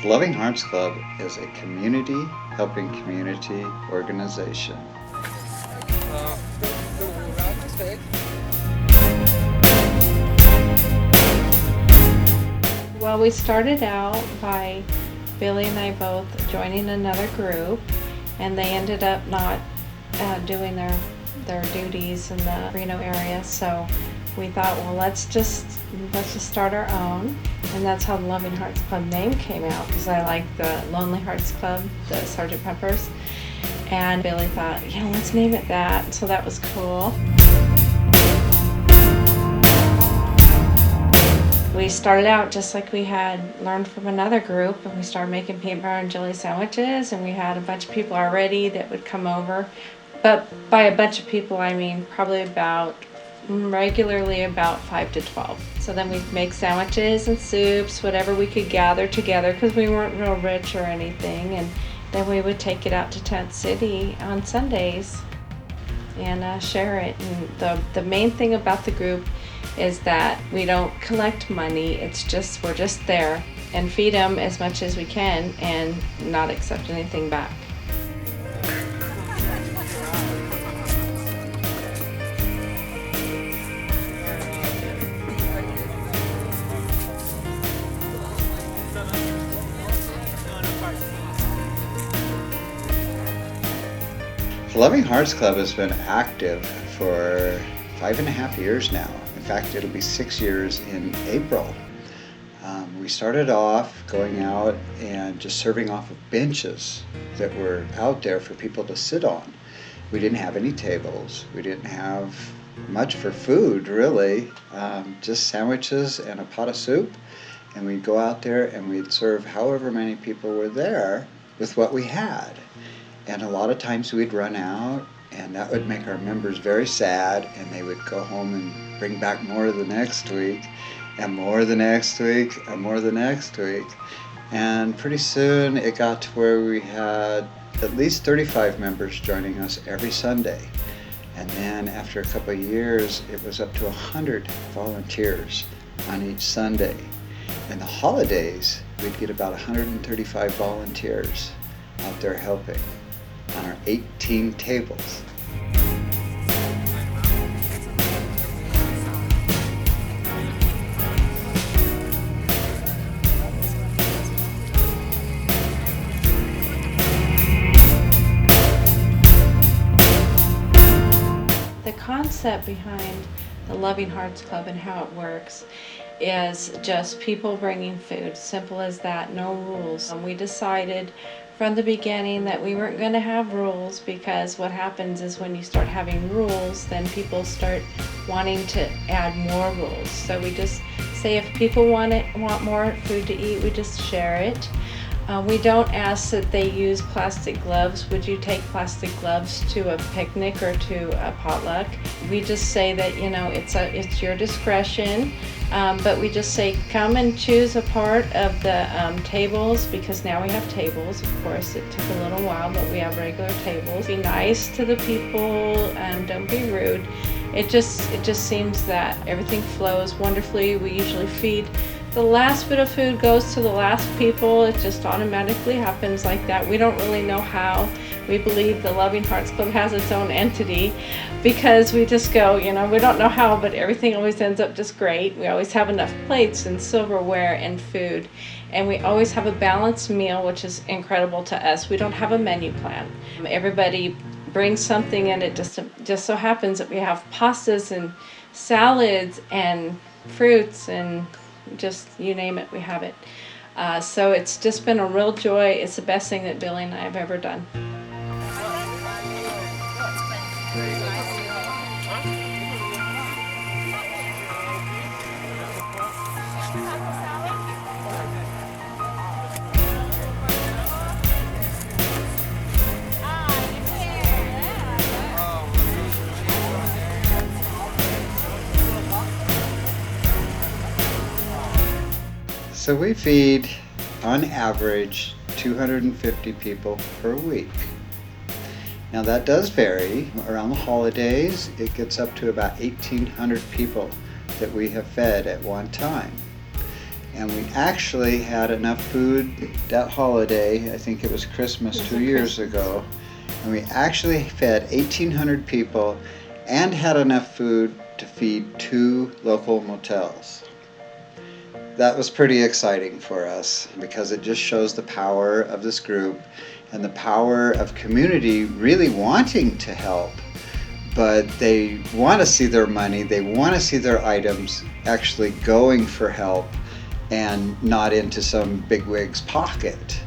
Loving Hearts Club is a community helping community organization. Well, we started out by Billy and I both joining another group, and they ended up not doing their duties in the Reno area. So we thought, well, let's just start our own, and that's how the Loving Hearts Club name came out, because I like the Lonely Hearts Club, the Sgt. Pepper's, and Billy thought, let's name it that. So that was cool. We started out just like we had learned from another group, and we started making peanut butter and jelly sandwiches, and we had a bunch of people already that would come over. But by a bunch of people, I mean probably regularly about 5 to 12. So then we'd make sandwiches and soups, whatever we could gather together, because we weren't real rich or anything, and then we would take it out to Tent City on Sundays and share it. And the main thing about the group is that we don't collect money. We're just there and feed them as much as we can and not accept anything back. The Loving Hearts Club has been active for 5.5 years now. In fact, it'll be 6 years in April. We started off going out and just serving off of benches that were out there for people to sit on. We didn't have any tables. We didn't have much for food, really, just sandwiches and a pot of soup. And we'd go out there and we'd serve however many people were there with what we had. And a lot of times we'd run out, and that would make our members very sad, and they would go home and bring back more the next week, and more the next week, and more the next week. And pretty soon it got to where we had at least 35 members joining us every Sunday. And then after a couple of years, it was up to 100 volunteers on each Sunday. And the holidays, we'd get about 135 volunteers out there helping on our 18 tables. The concept behind the Loving Hearts Club and how it works is just people bringing food. Simple as that, no rules. We decided from the beginning that we weren't going to have rules, because what happens is when you start having rules, then people start wanting to add more rules. So we just say if people want more food to eat, we just share it. We don't ask that they use plastic gloves. Would you take plastic gloves to a picnic or to a potluck? We just say that it's your discretion, but we just say come and choose a part of the tables, because now we have tables. Of course, it took a little while, but we have regular tables. Be nice to the people and don't be rude. It just seems that everything flows wonderfully. We usually feed. The last bit of food goes to the last people. It just automatically happens like that. We don't really know how. We believe the Loving Hearts Club has its own entity, because we just go, we don't know how, but everything always ends up just great. We always have enough plates and silverware and food. And we always have a balanced meal, which is incredible to us. We don't have a menu plan. Everybody brings something, and it just so happens that we have pastas and salads and fruits and just you name it, we have it. So it's just been a real joy. It's the best thing that Billy and I have ever done. So we feed, on average, 250 people per week. Now that does vary. Around the holidays, it gets up to about 1,800 people that we have fed at one time. And we actually had enough food that holiday, I think it was Christmas 2 years ago, and we actually fed 1,800 people and had enough food to feed 2 local motels. That was pretty exciting for us because it just shows the power of this group and the power of community really wanting to help. But they want to see their money, they want to see their items actually going for help and not into some bigwig's pocket.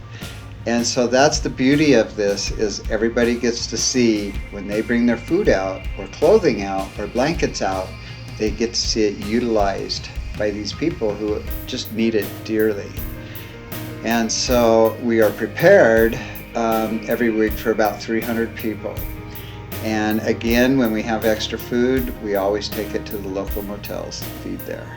And so that's the beauty of this, is everybody gets to see when they bring their food out or clothing out or blankets out, they get to see it utilized by these people who just need it dearly. And so we are prepared every week for about 300 people. And again, when we have extra food, we always take it to the local motels to feed there.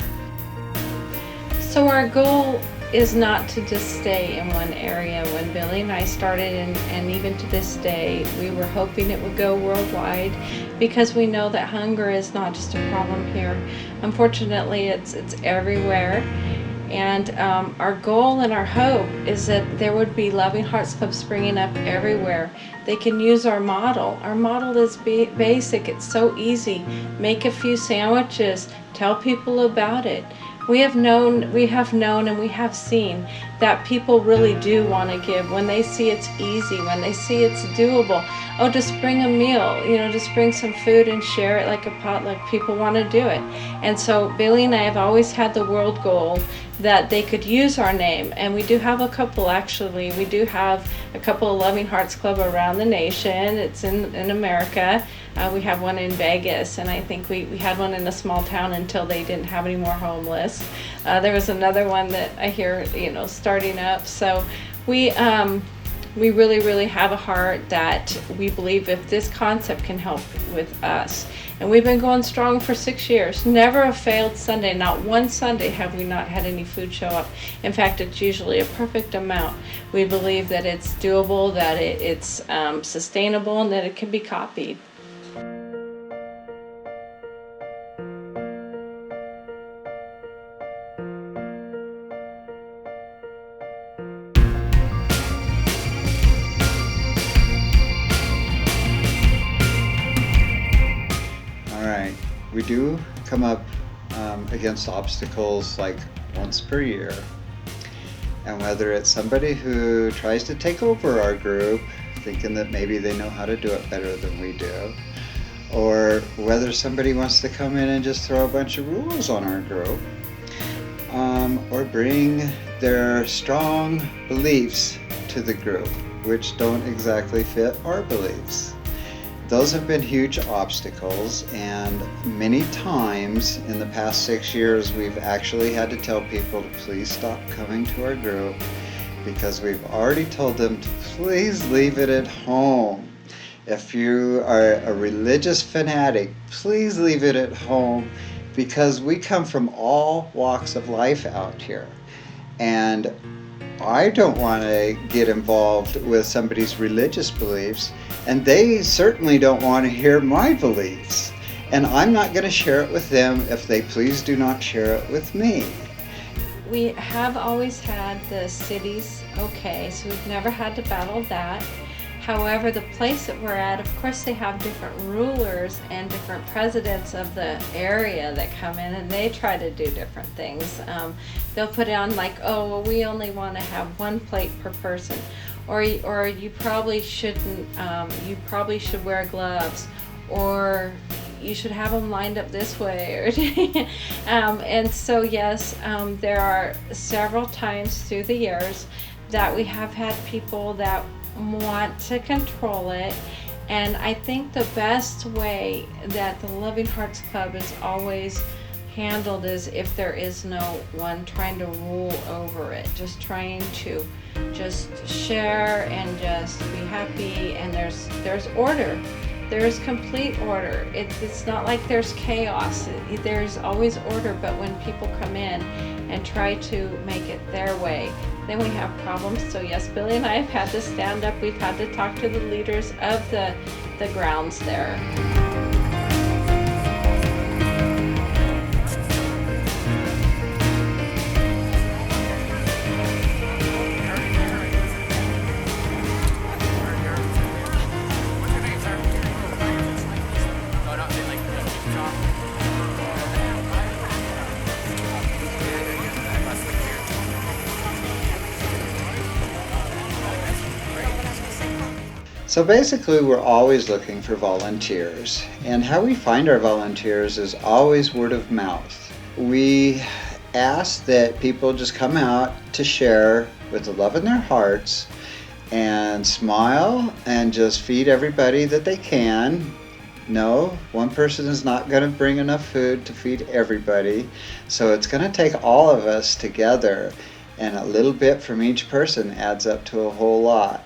So our goal is not to just stay in one area. When Billy and I started, and even to this day, we were hoping it would go worldwide, because we know that hunger is not just a problem here. Unfortunately, it's everywhere. And our goal and our hope is that there would be Loving Hearts Club springing up everywhere. They can use our model. Our model is basic. It's so easy. Make a few sandwiches. Tell people about it. We have known, and we have seen that people really do want to give when they see it's easy, when they see it's doable. Oh, just bring a meal, just bring some food and share it like a potluck. People want to do it. And so Billy and I have always had the world goal that they could use our name. And we do have a couple, actually. We do have a couple of Loving Hearts Club around the nation. It's in America. We have one in Vegas, and I think we had one in a small town until they didn't have any more homeless. There was another one that I hear, starting up. So we really, really have a heart that we believe if this concept can help with us. And we've been going strong for 6 years. Never a failed Sunday. Not one Sunday have we not had any food show up. In fact, it's usually a perfect amount. We believe that it's doable, that it's sustainable, and that it can be copied. We do come up against obstacles like once per year, and whether it's somebody who tries to take over our group thinking that maybe they know how to do it better than we do, or whether somebody wants to come in and just throw a bunch of rules on our group, or bring their strong beliefs to the group which don't exactly fit our beliefs. Those have been huge obstacles, and many times in the past 6 years we've actually had to tell people to please stop coming to our group, because we've already told them to please leave it at home. If you are a religious fanatic, please leave it at home, because we come from all walks of life out here. And I don't want to get involved with somebody's religious beliefs, and they certainly don't want to hear my beliefs. And I'm not going to share it with them if they please do not share it with me. We have always had the cities okay, so we've never had to battle that. However, the place that we're at, of course, they have different rulers and different presidents of the area that come in, and they try to do different things. They'll put on like, oh, well, we only want to have 1 plate per person, or you probably shouldn't. You probably should wear gloves, or you should have them lined up this way. And so yes, there are several times through the years that we have had people that want to control it. And I think the best way that the Loving Hearts Club is always handled is if there is no one trying to rule over it, just trying to just share and just be happy, and there's order. There's complete order. It's not like there's chaos. There's always order, but when people come in and try to make it their way, then we have problems. So yes, Billy and I have had to stand up. We've had to talk to the leaders of the grounds there. So basically, we're always looking for volunteers, and how we find our volunteers is always word of mouth. We ask that people just come out to share with the love in their hearts and smile and just feed everybody that they can. No, one person is not going to bring enough food to feed everybody, so it's going to take all of us together, and a little bit from each person adds up to a whole lot.